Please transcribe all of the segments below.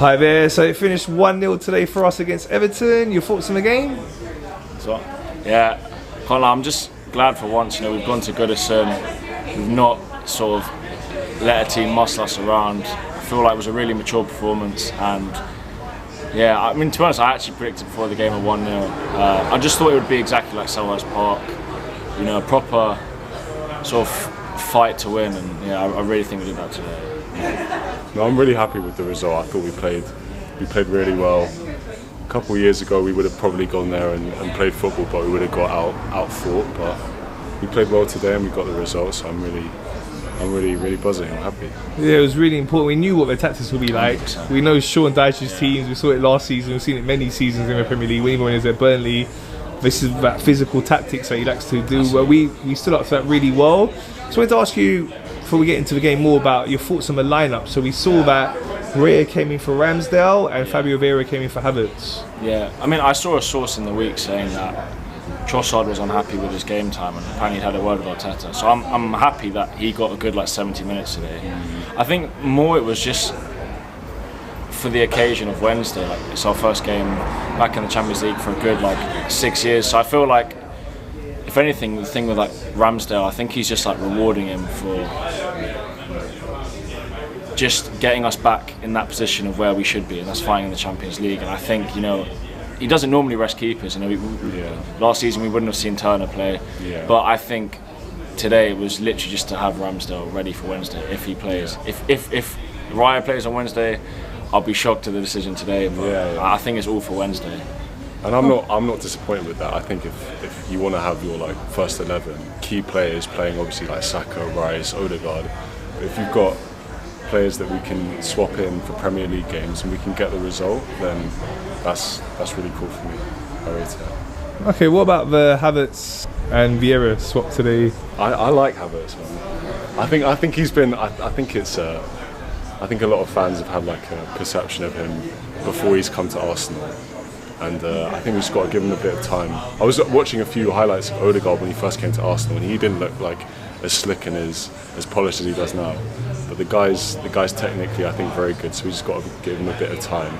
Hi there, so it finished 1-0 today for us against Everton. Your thoughts on the game? So, yeah, Conor, I'm just glad for once, we've gone to Goodison, we've not sort of let a team muscle us around. I feel like it was a really mature performance, and yeah, I mean, to be honest, I actually predicted before the game a 1-0. I just thought it would be exactly like Selhurst Park, a proper sort of fight to win, and yeah, I really think we did that today. No, I'm really happy with the result. I thought we played really well. A couple of years ago, we would have probably gone there and played football, but we would have got out fought. But we played well today, and we got the result. So I'm really buzzing. I'm happy. Yeah, it was really important. We knew what the tactics would be like. 100%. We know Sean Dyche's teams. We saw it last season. We've seen it many seasons in the Premier League. Even when he was at Burnley, this is that physical tactics that he likes to do. Well, we stood up to that really well. So I wanted to ask you, before we get into the game, more about your thoughts on the lineup. So we saw that Raya came in for Ramsdale and Fabio Vieira came in for Havertz. Yeah, I mean, I saw a source in the week saying that Trossard was unhappy with his game time, and apparently he'd had a word with Arteta. So I'm happy that he got a good 70 minutes today. I think more it was just for the occasion of Wednesday. It's our first game back in the Champions League for a good 6 years. So I feel like, if anything, the thing with Ramsdale, I think he's just rewarding him for just getting us back in that position of where we should be, and that's fighting in the Champions League. And I think he doesn't normally rest keepers. Last season we wouldn't have seen Turner play, but I think today it was literally just to have Ramsdale ready for Wednesday if he plays. If Raya plays on Wednesday, I'll be shocked at the decision today. But I think it's all for Wednesday. And I'm not disappointed with that. I think if you want to have your first 11 key players playing, obviously Saka, Rice, Odegaard, but if you've got players that we can swap in for Premier League games and we can get the result, then that's really cool for me. I rate it. Okay, what about the Havertz and Vieira swap today? I like Havertz, man. I think he's been. I think a lot of fans have had a perception of him before he's come to Arsenal. And I think we've just got to give him a bit of time. I was watching a few highlights of Odegaard when he first came to Arsenal, and he didn't look as slick and as polished as he does now. But the guy's technically, I think, very good. So we just got to give him a bit of time.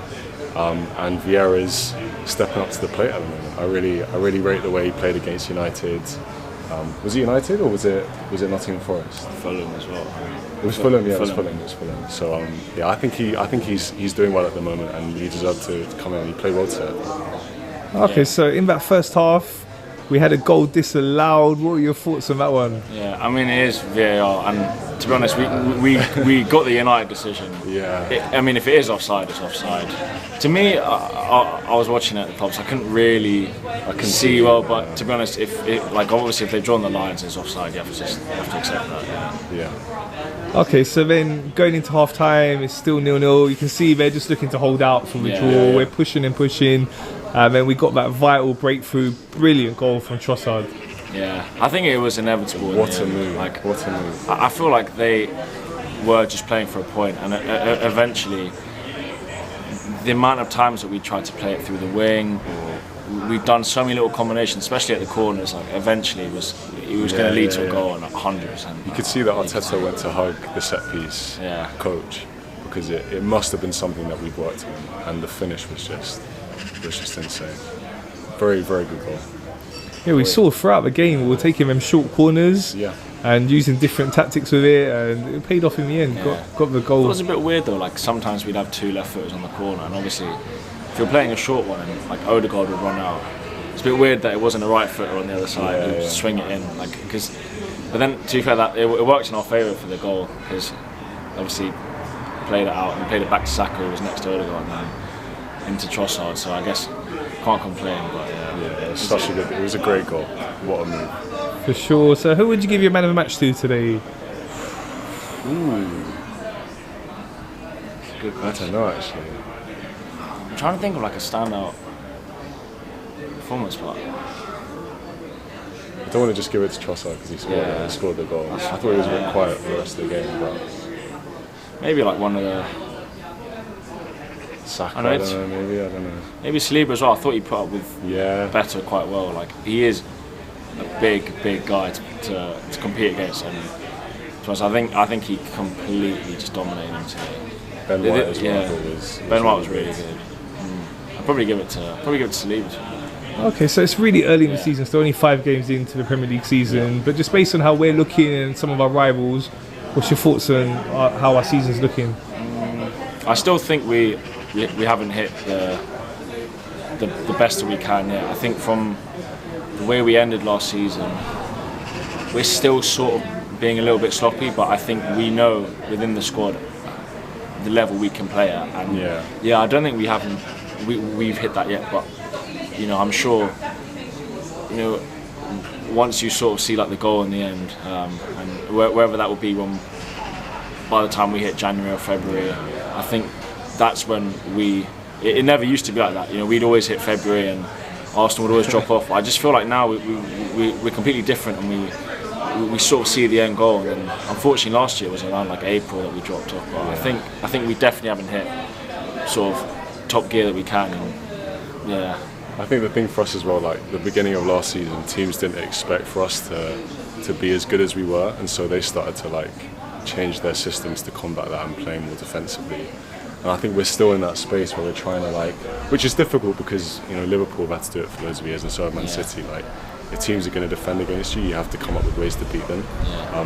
And Vieira's stepping up to the plate at the moment. I really rate the way he played against United. Was it United or was it Nottingham Forest? Fulham as well. It was Fulham, yeah. It was Fulham. So I think he's doing well at the moment, and he deserved to come in. He played well today. Okay, so in that first half, we had a goal disallowed. What were your thoughts on that one? Yeah, I mean, it is VAR, and to be honest, we got the United decision. Yeah. If it is offside, it's offside. To me, I was watching it at the clubs. I couldn't see well, but to be honest, obviously if they've drawn the lines, it's offside. You have to accept that. Yeah. Okay, so then going into half time, it's still 0-0. You can see they're just looking to hold out from the draw. Yeah. We're pushing and pushing. And then we got that vital breakthrough, brilliant goal from Trossard. Yeah, I think it was inevitable. What a move! What a move! I feel like they were just playing for a point, and eventually, the amount of times that we tried to play it through the wing, or we've done so many little combinations, especially at the corners. Eventually, it was going to lead to a goal, and 100%. You could see that Arteta went to hug the set piece coach, because it must have been something that we've worked on, and the finish was just insane. Very, very good goal. Yeah, we saw throughout the game we were taking them short corners and using different tactics with it, and it paid off in the end. Got the goal. It was a bit weird though. Sometimes we'd have two left footers on the corner, and obviously, if you're playing a short one and Odegaard would run out, it's a bit weird that it wasn't a right footer on the other side who would swing it in. But then to be fair, that it worked in our favour for the goal, because obviously played it out and played it back to Saka, who was next to Odegaard, and then into Trossard. So I guess can't complain. But it was a great goal. What a move. For sure. So who would you give your man of the match to today? It's a good question. I don't know actually. I'm trying to think of a standout performance, but I don't want to just give it to Trossard because he scored the goal. I thought he was a bit quiet for the rest of the game, but maybe one of the Saka, I don't know. Maybe Saliba as well. I thought he put up with better quite well. He is a big guy to compete against, and I think he completely just dominated him today. Ben White as well. Yeah, Ben White was really good. I'd probably give it to Saliba. Okay, so it's really early in the season, still only 5 games into the Premier League season. But just based on how we're looking and some of our rivals, what's your thoughts on how our season's looking? I still think we haven't hit the best that we can yet. I think from the way we ended last season, we're still sort of being a little bit sloppy, but I think we know within the squad the level we can play at. And I don't think we've hit that yet, but I'm sure once you sort of see like the goal in the end, and wherever that will be by the time we hit January or February, I think that's when it never used to be like that. We'd always hit February and Arsenal would always drop off. I just feel like now we're completely different, and we sort of see the end goal. And unfortunately, last year was around like April that we dropped off. But I think we definitely haven't hit sort of top gear that we can. And, I think the thing for us as well, like the beginning of last season, teams didn't expect for us to be as good as we were, and so they started to like change their systems to combat that and play more defensively. And I think we're still in that space where we're trying to which is difficult because Liverpool have had to do it for loads of years, and so have Man City. Like, if teams are going to defend against you, you have to come up with ways to beat them.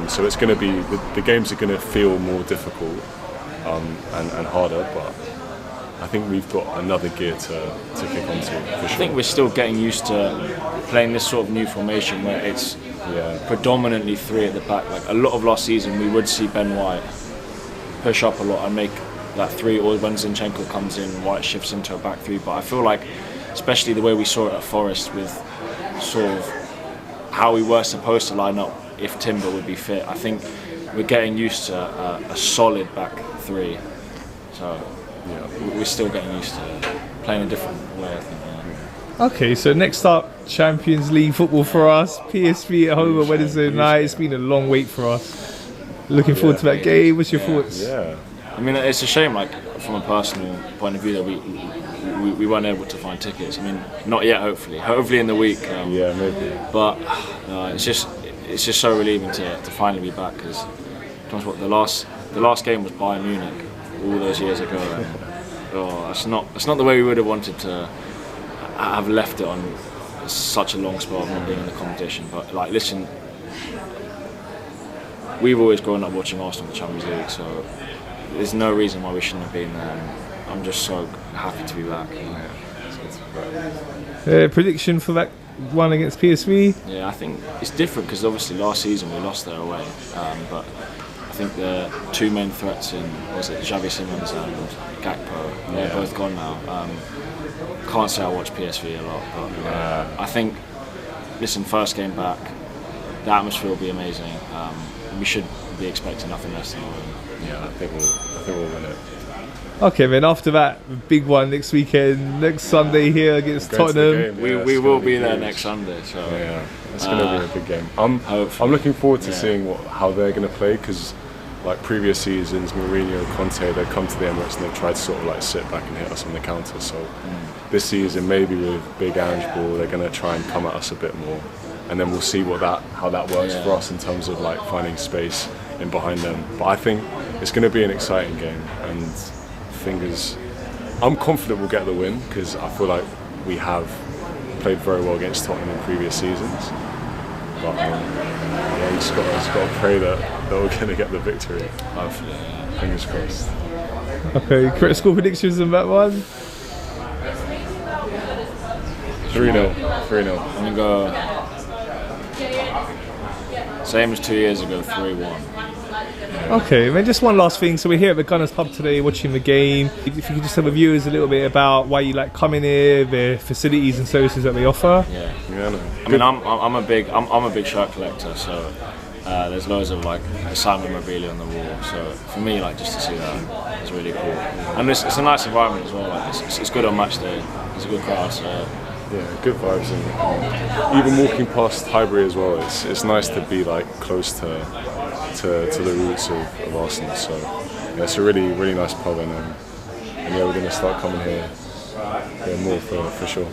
So it's going to be the games are going to feel more difficult and harder, but I think we've got another gear to kick onto for sure. I think we're still getting used to playing this sort of new formation where it's predominantly 3 at the back. Like a lot of last season, we would see Ben White push up a lot and make that 3, or when Zinchenko comes in, White shifts into a back 3. But I feel like, especially the way we saw it at Forest with sort of how we were supposed to line up if Timber would be fit, I think we're getting used to a solid back 3. So we're still getting used to playing a different way, I think. Okay, so next up, Champions League football for us. PSV at home on Wednesday night. It's been a long wait for us. Looking forward to that game. What's your thoughts? I mean, it's a shame, like from a personal point of view, that we weren't able to find tickets. I mean, not yet. Hopefully in the week. Maybe. But it's just so relieving to finally be back, because the last game was Bayern Munich all those years ago. And, it's not the way we would have wanted to have left it on such a long spell of not being in the competition. But like, listen, we've always grown up watching Arsenal in the Champions League, so there's no reason why we shouldn't have been there. And I'm just so happy to be back. Prediction for that one against PSV? Yeah, I think it's different because obviously last season we lost there away, but I think the 2 main threats in Xavi Simons and Gakpo, they're both gone now. Can't say I watch PSV a lot, but I think, listen, first game back, the atmosphere will be amazing. We should be expecting nothing less than a win. I think we'll win it. Okay, then after that, big one next weekend, next Sunday here against Tottenham. We will be there next Sunday. So it's going to be a big game. I'm looking forward to seeing how they're going to play, because like previous seasons, Mourinho, Conte, they've come to the Emirates and they've tried to sort of like sit back and hit us on the counter. So this season, maybe with big Ange ball, they're going to try and come at us a bit more, and then we'll see how that works for us in terms of like finding space in behind them. But I think it's going to be an exciting game, and I'm confident we'll get the win, because I feel like we have played very well against Tottenham in previous seasons. But you just got to pray that we're going to get the victory. Hopefully, fingers crossed. Okay, correct score predictions on that one? 3-0. I'm going to go same as 2 years ago, 3-1. Okay, man, just one last thing. So we're here at the Gunners Pub today watching the game. If you could just tell the viewers a little bit about why you like coming here, the facilities and services that they offer. I mean, I'm a big shirt collector, so there's loads of like signed memorabilia on the wall. So for me, like, just to see that is really cool. And it's a nice environment as well. Like, it's good on match day. It's a good crowd. So good vibes, and even walking past Highbury as well. It's nice to be like close to the roots of Arsenal. So it's a really, really nice pub, and we're going to start coming here more for sure.